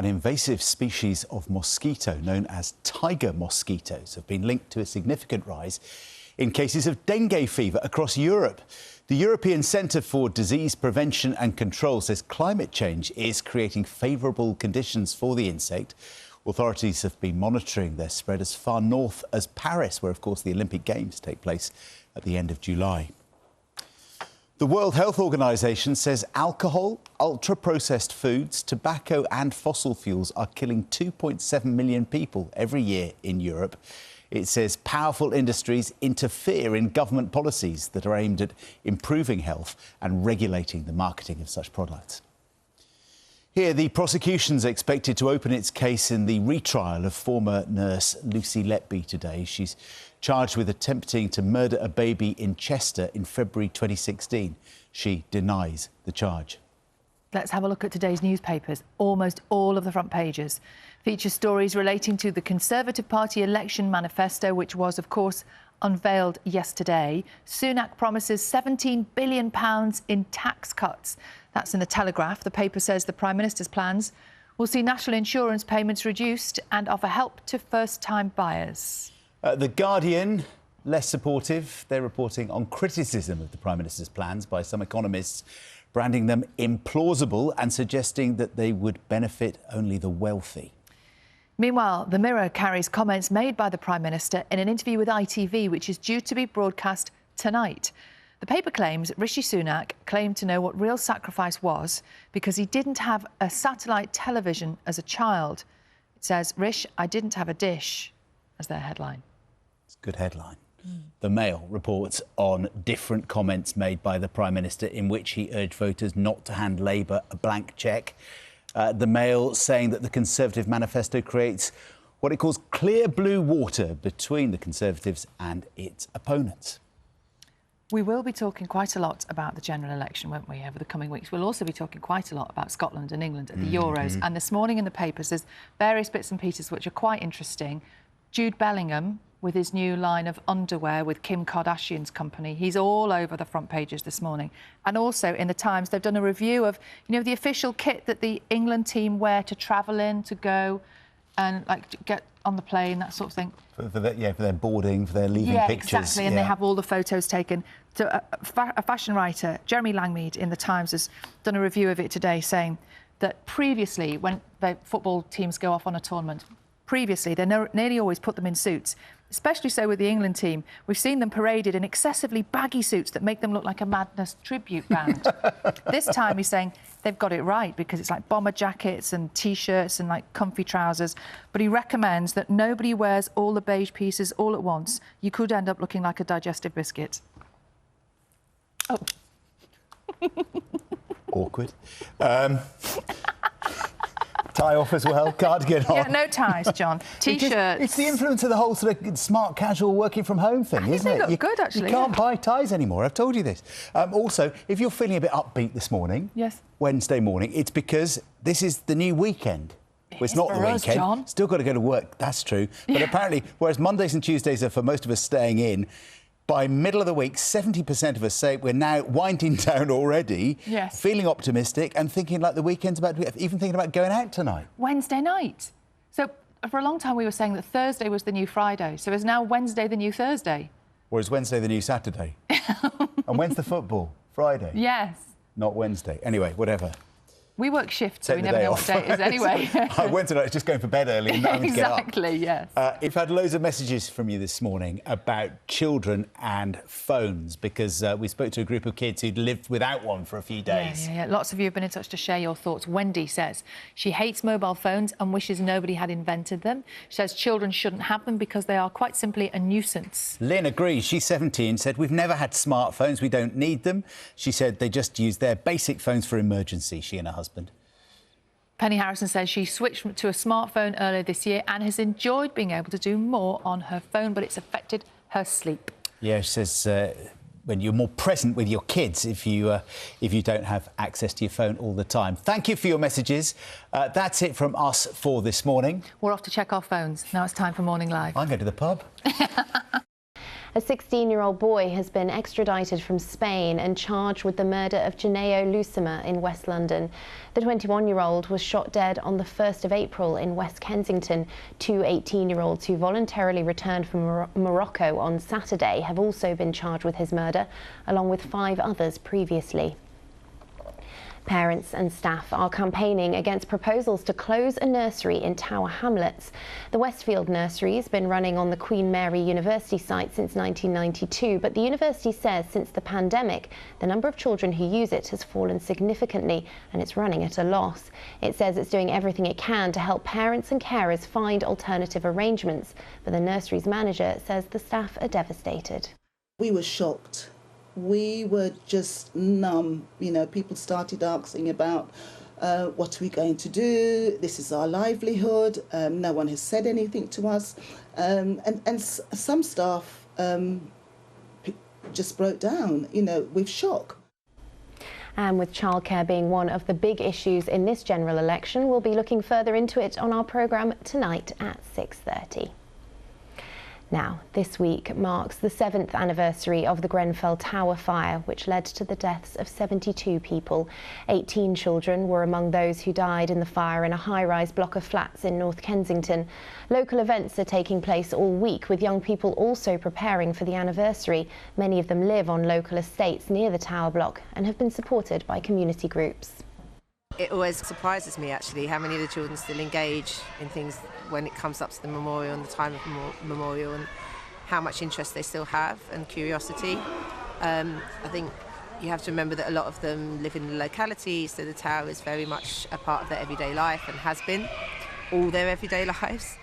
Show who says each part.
Speaker 1: An invasive species of mosquito known as tiger mosquitoes have been linked to a significant rise in cases of dengue fever across Europe. The European Centre for Disease Prevention and Control says climate change is creating favourable conditions for the insect. Authorities have been monitoring their spread as far north as Paris, where, of course, the Olympic Games take place at the end of July. The World Health Organization says alcohol, ultra-processed foods, tobacco and fossil fuels are killing 2.7 million people every year in Europe. It says powerful industries interfere in government policies that are aimed at improving health and regulating the marketing of such products. Here, the prosecution's expected to open its case in the retrial of former nurse Lucy Letby today. She's charged with attempting to murder a baby in Chester in February 2016. She denies the charge.
Speaker 2: Let's have a look at today's newspapers. Almost all of the front pages feature stories relating to the Conservative Party election manifesto, which was, of course, unveiled yesterday. Sunak promises £17 billion in tax cuts. That's in the Telegraph. The paper says the Prime Minister's plans will see national insurance payments reduced and offer help to first-time buyers.
Speaker 1: The Guardian, less supportive. They're reporting on criticism of the Prime Minister's plans by some economists, branding them implausible and suggesting that they would benefit only the wealthy.
Speaker 2: Meanwhile, The Mirror carries comments made by the Prime Minister in an interview with ITV, which is due to be broadcast tonight. The paper claims Rishi Sunak claimed to know what real sacrifice was because he didn't have a satellite television as a child. It says, "Rish, I didn't have a dish," as their headline.
Speaker 1: It's a good headline. The Mail reports on different comments made by the Prime Minister in which he urged voters not to hand Labour a blank cheque. The Mail saying that the Conservative manifesto creates what it calls clear blue water between the Conservatives and its opponents.
Speaker 2: We will be talking quite a lot about the general election, won't we, over the coming weeks. We'll also be talking quite a lot about Scotland and England at the Euros. And this morning in the papers, there's various bits and pieces which are quite interesting. Jude Bellingham, with his new line of underwear with Kim Kardashian's company. He's all over the front pages this morning. And also in the Times, they've done a review of, you know, the official kit that the England team wear to travel in, to go and, like, to get on the plane, that sort of thing.
Speaker 1: For their boarding, for their leaving pictures.
Speaker 2: Exactly, and they have all the photos taken. So a fashion writer, Jeremy Langmead, in the Times, has done a review of it today, saying that previously, when the football teams go off on a tournament, previously they nearly always put them in suits, especially so with the England team. We've seen them paraded in excessively baggy suits that make them look like a Madness tribute band. This time, he's saying they've got it right because it's like bomber jackets and T-shirts and, like, comfy trousers. But he recommends that nobody wears all the beige pieces all at once. You could end up looking like a digestive biscuit. Oh.
Speaker 1: Awkward. Tie off as well, cardigan on.
Speaker 2: Yeah, no ties, John. T-shirts.
Speaker 1: It's the influence of the whole sort of smart, casual working from home thing, isn't it?
Speaker 2: They look good, actually.
Speaker 1: You can't buy ties anymore. I've told you this. Also, if you're feeling a bit upbeat this morning,
Speaker 2: yes,
Speaker 1: Wednesday morning, it's because this is the new weekend. Well, it's not the weekend.
Speaker 2: John.
Speaker 1: Still got to go to work. That's true. But apparently, whereas Mondays and Tuesdays are for most of us staying in, by middle of the week, 70% of us say we're now winding down already, feeling optimistic and thinking like the weekend's about to be, even thinking about going out tonight.
Speaker 2: Wednesday night. So for a long time we were saying that Thursday was the new Friday. So is now Wednesday the new Thursday?
Speaker 1: Or is Wednesday the new Saturday? And when's the football? Friday?
Speaker 2: Yes.
Speaker 1: Not Wednesday. Anyway, whatever.
Speaker 2: We work shifts, so we never know what day it is anyway.
Speaker 1: Wednesday night is just going for bed early and not having to get up.
Speaker 2: Exactly, yes.
Speaker 1: We've had loads of messages from you this morning about children and phones because we spoke to a group of kids who'd lived without one for a few days.
Speaker 2: Yeah. Lots of you have been in touch to share your thoughts. Wendy says she hates mobile phones and wishes nobody had invented them. She says children shouldn't have them because they are quite simply a nuisance.
Speaker 1: Lynn agrees. She's 17, said we've never had smartphones. We don't need them. She said they just use their basic phones for emergency, she and her husband.
Speaker 2: Penny Harrison says she switched to a smartphone earlier this year and has enjoyed being able to do more on her phone, but it's affected her sleep.
Speaker 1: Yeah, she says when you're more present with your kids if you don't have access to your phone all the time. Thank you for your messages. That's it from us for this morning.
Speaker 2: We're off to check our phones. Now it's time for Morning Live.
Speaker 1: I'm going to the pub.
Speaker 3: A 16-year-old boy has been extradited from Spain and charged with the murder of Janeo Lusima in West London. The 21-year-old was shot dead on the 1st of April in West Kensington. Two 18-year-olds who voluntarily returned from Morocco on Saturday have also been charged with his murder, along with 5 others previously. Parents and staff are campaigning against proposals to close a nursery in Tower Hamlets. The Westfield Nursery has been running on the Queen Mary University site since 1992, but the university says since the pandemic, the number of children who use it has fallen significantly and it's running at a loss. It says it's doing everything it can to help parents and carers find alternative arrangements, but the nursery's manager says the staff are devastated.
Speaker 4: We were shocked. We were just numb. You know, people started asking about what are we going to do? This is our livelihood. No one has said anything to us. And some staff just broke down, you know, with shock.
Speaker 3: And with childcare being one of the big issues in this general election, we'll be looking further into it on our programme tonight at 6:30. Now, this week marks the 7th anniversary of the Grenfell Tower fire, which led to the deaths of 72 people. 18 children were among those who died in the fire in a high-rise block of flats in North Kensington. Local events are taking place all week, with young people also preparing for the anniversary. Many of them live on local estates near the tower block and have been supported by community groups.
Speaker 5: It always surprises me, actually, how many of the children still engage in things when it comes up to the memorial and the time of memorial, and how much interest they still have and curiosity. I think you have to remember that a lot of them live in the locality, so the tower is very much a part of their everyday life and has been all their everyday lives.